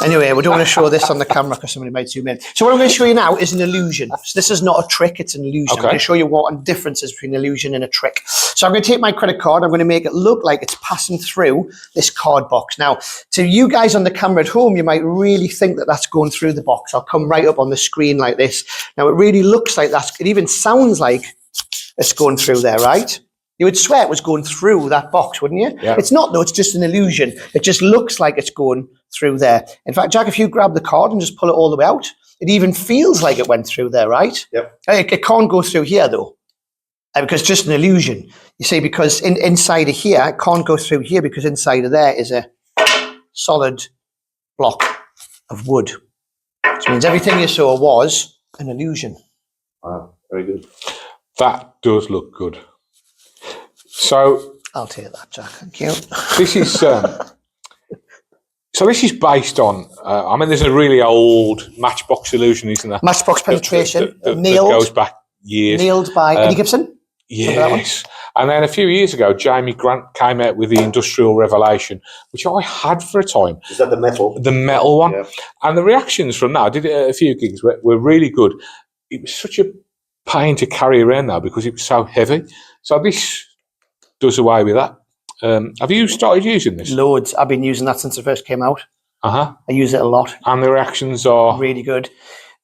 Anyway, we don't want to show this on the camera because somebody might zoom in. So what I'm going to show you now is an illusion. So this is not a trick, it's an illusion. I'm Okay. going to show you what the difference is between an illusion and a trick. So I'm going to take my credit card, I'm going to make it look like it's passing through this card box. Now, to you guys on the camera at home, you might really think that that's going through the box. I'll come right up on the screen like this. Now, it really looks like that. It even sounds like it's going through there, right? You would swear it was going through that box, wouldn't you? Yeah. It's not, though. It's just an illusion. It just looks like it's going through there. In fact, Jack, if you grab the card and just pull it all the way out, it even feels like it went through there, right? Yep. It can't go through here, though, because it's just an illusion. You see, because inside of here, it can't go through here because inside of there is a solid block of wood. Which means everything you saw was an illusion. Wow, very good. That does look good. So I'll take that, Jack. Thank you. this is this is based on. There's a really old Matchbox illusion, isn't there? Matchbox penetration, that nailed. goes back years. Nailed by Eddie Gibson. Yes. And then a few years ago, Jamie Grant came out with the Industrial Revelation, which I had for a time. Is that the metal? The metal one. Yeah. And the reactions from that, I did it at a few gigs, were really good. It was such a pain to carry around now because it was so heavy. So this does away with that. Have you started using this? Loads. I've been using that since it first came out. Uh-huh. I use it a lot. And the reactions are... Really good.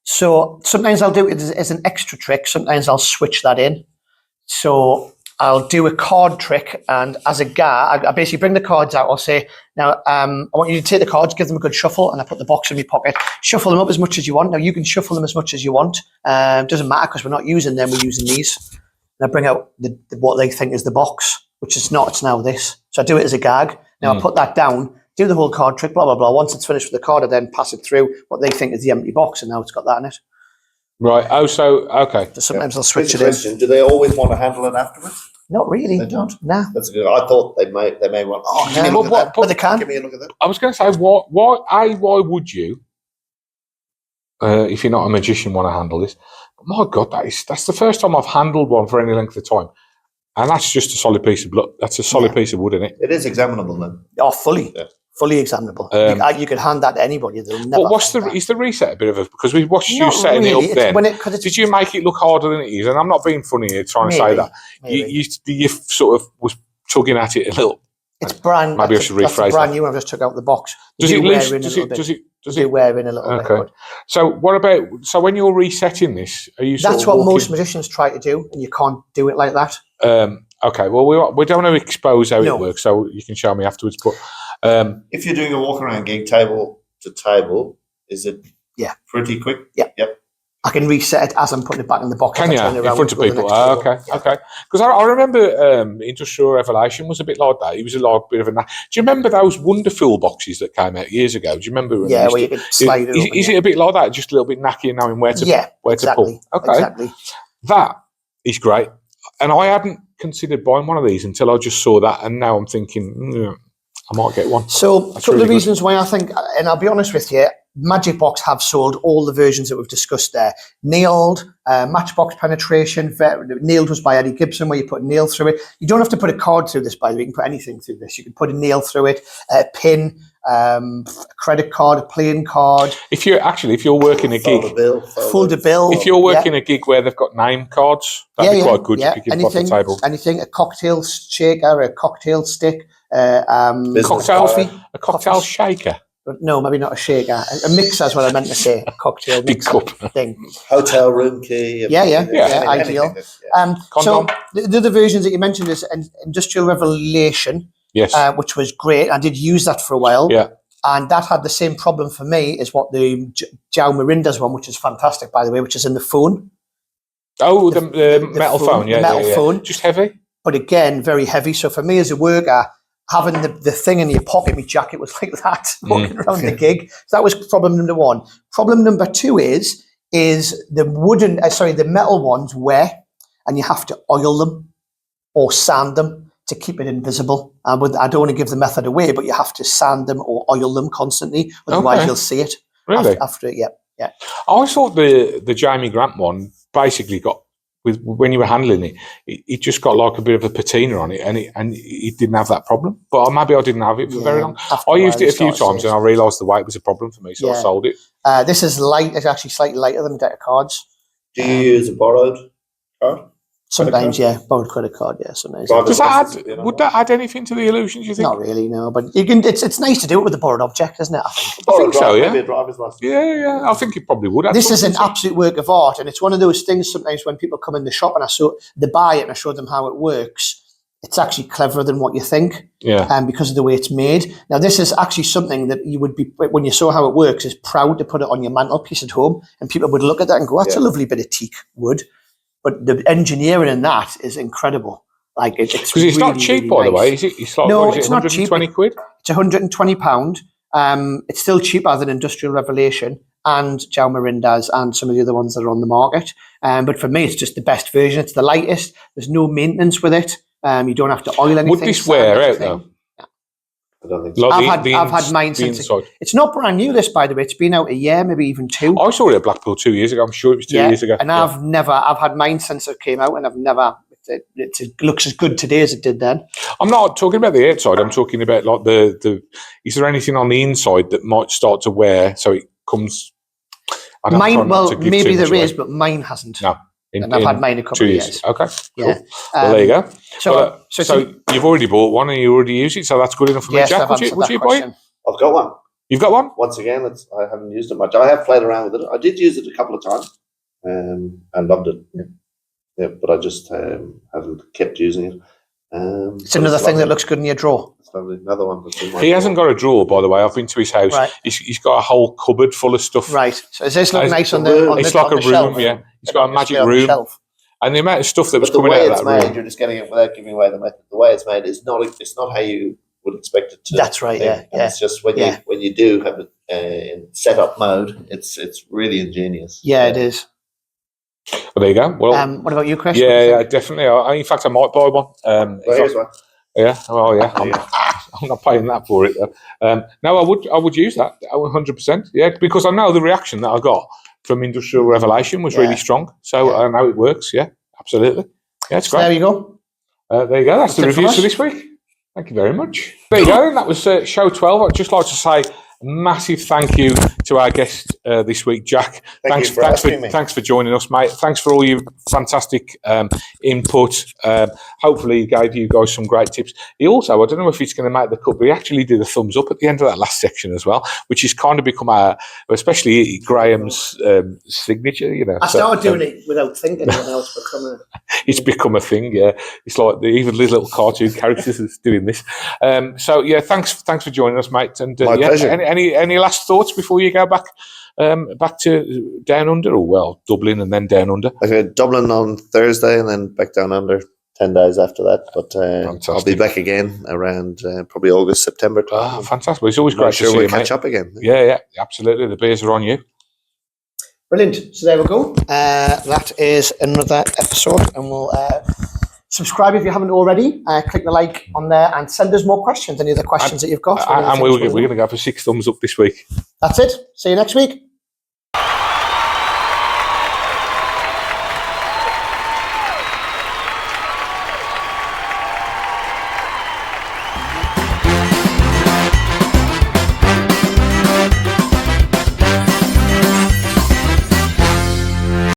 So sometimes I'll do it as an extra trick. Sometimes I'll switch that in. So I'll do a card trick, and as a guy, I basically bring the cards out. I'll say, now, I want you to take the cards, give them a good shuffle, and I put the box in my pocket. Shuffle them up as much as you want. Now, you can shuffle them as much as you want. Doesn't matter because we're not using them, we're using these. And I bring out what they think is the box, which is not, it's now this. So I do it as a gag. Now I put that down, do the whole card trick, blah, blah, blah. Once it's finished with the card, I then pass it through what they think is the empty box, and now it's got that in it. Right. Oh, so, okay. So sometimes I'll switch Quick it in. question, do they always want to handle it afterwards? Not really. They don't? Nah. That's good. I thought they may want, give me a look at that. But they can. Give me a look at that. I was going to say, why would you, if you're not a magician, want to handle this? But my God, that's the first time I've handled one for any length of time. And that's just a solid piece of That's a solid piece of wood, isn't it? It is examinable then. Oh, fully. Yeah. Fully examinable. You could hand that to anybody. They'll never. But is the reset a bit of a, because we've watched you Not setting really. it up then. Did you make it look harder than it is? And I'm not being funny here trying to say that. You sort of was tugging at it a little. It's brand. Maybe I should rephrase that's brand that. new one I just took out the box. Does You it do lose? wear in a little bit. Does You it? wear in a little bit. Okay. But So what about, when you're resetting this, are you sort that's of what walking- most magicians try to do, and you can't do it like that. Okay, well, we don't want to expose how No. it works, so you can show me afterwards. But If you're doing a walk around gig table to table, is it pretty quick? Yeah. Yep. I can reset it as I'm putting it back in the box. can you, If I turn in around front to of go to the people? next Okay, table. okay. Because I remember Industrial Revelation was a bit like that. It was a lot, bit of a... Do you remember those Wonderful boxes that came out years ago? Do you remember? when Yeah, they where used you could slide it open, Is it a bit like that? Just a little bit knacky and knowing where to exactly, pull? Okay. Exactly. That is great. And I hadn't considered buying one of these until I just saw that, and now I'm thinking, I might get one. So, a That's couple really of good. reasons why I think, and I'll be honest with you, Magicbox have sold all the versions that we've discussed there. Nailed, matchbox penetration. Nailed was by Eddie Gibson, where you put a nail through it. You don't have to put a card through this, by the way. You can put anything through this. You can put a nail through it, a pin, a credit card, a playing card. If you're working a gig, fold a bill. If you're working a gig where they've got name cards, that'd be quite good. Yeah. You pick it off the table. Anything, a cocktail shaker, a cocktail stick, a cocktail shaker. But no, maybe not a shaker. A mixer is what I meant to say. A cocktail Big mixer cup thing. Hotel room key. Ideal. So the other versions that you mentioned is Industrial Revelation, yes, which was great. I did use that for a while. Yeah. And that had the same problem for me as what the João Miranda's one, which is fantastic, by the way, which is in the phone. Oh, the metal phone. Yeah, the metal phone. Just heavy. But again, very heavy. So for me as a worker, having the thing in your pocket, my jacket was like that, walking around the gig. So that was problem number one. Problem number two is the metal ones wear, and you have to oil them or sand them to keep it invisible. I don't want to give the method away, but you have to sand them or oil them constantly, otherwise you'll see it. Really? After it, yeah. I thought the Jamie Grant one basically got, when you were handling it just got like a bit of a patina on it, and it didn't have that problem. But maybe I didn't have it for very long. I used it a few times, and I realised the weight was a problem for me, so I sold it. This is light. It's actually slightly lighter than a deck of cards. Do you use a borrowed card? Sometimes, borrowed credit card. Yeah, sometimes. Does that would that add anything to the illusion? Do you think? Not really, no. But you can. It's nice to do it with a borrowed object, isn't it? I think so. Yeah. Maybe a driver's license. Yeah. I think it probably would. This is an absolute work of art, and it's one of those things. Sometimes when people come in the shop and they buy it, and I show them how it works, it's actually cleverer than what you think. Yeah. Because of the way it's made. Now, this is actually something that you would be, when you saw how it works, is proud to put it on your mantelpiece at home, and people would look at that and go, "That's a lovely bit of teak wood." But the engineering in that is incredible. Like it's because it's really, not cheap, really by the way. Is it? It's like, no, it's not cheap. £120? It's £120. It's still cheaper than Industrial Revelation and João Miranda's and some of the other ones that are on the market. But for me, it's just the best version. It's the lightest. There's no maintenance with it. You don't have to oil anything. Would this wear out though? I don't think so. Like I've had mine since it's not brand new. This, by the way, it's been out a year, maybe even two. I saw it at Blackpool 2 years ago. I'm sure it was 2 years ago. And I've had mine since it came out, and I've never. It looks as good today as it did then. I'm not talking about the outside. I'm talking about like the. Is there anything on the inside that might start to wear so it comes? Mine, well, maybe there is, but mine hasn't. No. And I've had mine a couple of years. Okay, yeah. Cool. Well, there you go. So you've already bought one and you already use it, so that's good enough for me, Jack. Would you buy it? I've got one. You've got one? Once again, I haven't used it much. I have played around with it. I did use it a couple of times and loved it. Yeah, but I just haven't kept using it. It's another thing that looks good in your drawer. It's lovely. Another one. He hasn't got a drawer, by the way. I've been to his house. Right. He's got a whole cupboard full of stuff. Right. So does this look nice on the It's like a room, shelf? yeah. He's got a magic room. And the amount of stuff that was coming out of that room. You're just getting it without giving away the method. The way it's made is not. It's not how you would expect it to. That's right. Yeah. It's just when you do have it in setup mode, it's really ingenious. Yeah, it is. Well, there you go. Well, what about you, Chris? Yeah, definitely. In fact, I might buy one. Here's one. Yeah. Well, yeah. I'm not paying that for it though. No, I would use that 100%. Yeah, because I know the reaction that I got from Industrial Revelation was really strong. So I know it works. Yeah, absolutely. Yeah, it's great. There you go. There you go. That's the reviews for this week. Thank you very much. There you go. That was show 12. I'd just like to say a massive thank you to our guest this week, Jack. Thanks for joining us, mate. Thanks for all your fantastic input. Hopefully he gave you guys some great tips. He also, I don't know if he's going to make the cut, but he actually did a thumbs up at the end of that last section as well, which has kind of become especially Graham's signature. You know, I started doing it without thinking, and now it's become a thing. Yeah, it's like even little cartoon characters is doing this. So yeah, thanks for joining us, mate. And my pleasure. Any last thoughts before you go back to Down Under, or Dublin and then Down Under? Okay, Dublin on Thursday and then back Down Under 10 days after that. But I'll be back again around probably August, September time. Oh, fantastic! Well, it's always great to see you, we'll catch up again. Yeah, absolutely. The beers are on you. Brilliant. So there we go. That is another episode, and we'll Subscribe if you haven't already. Click the like on there and send us more questions. Any other questions that you've got? And we're going to go for 6 thumbs up this week. That's it. See you next week.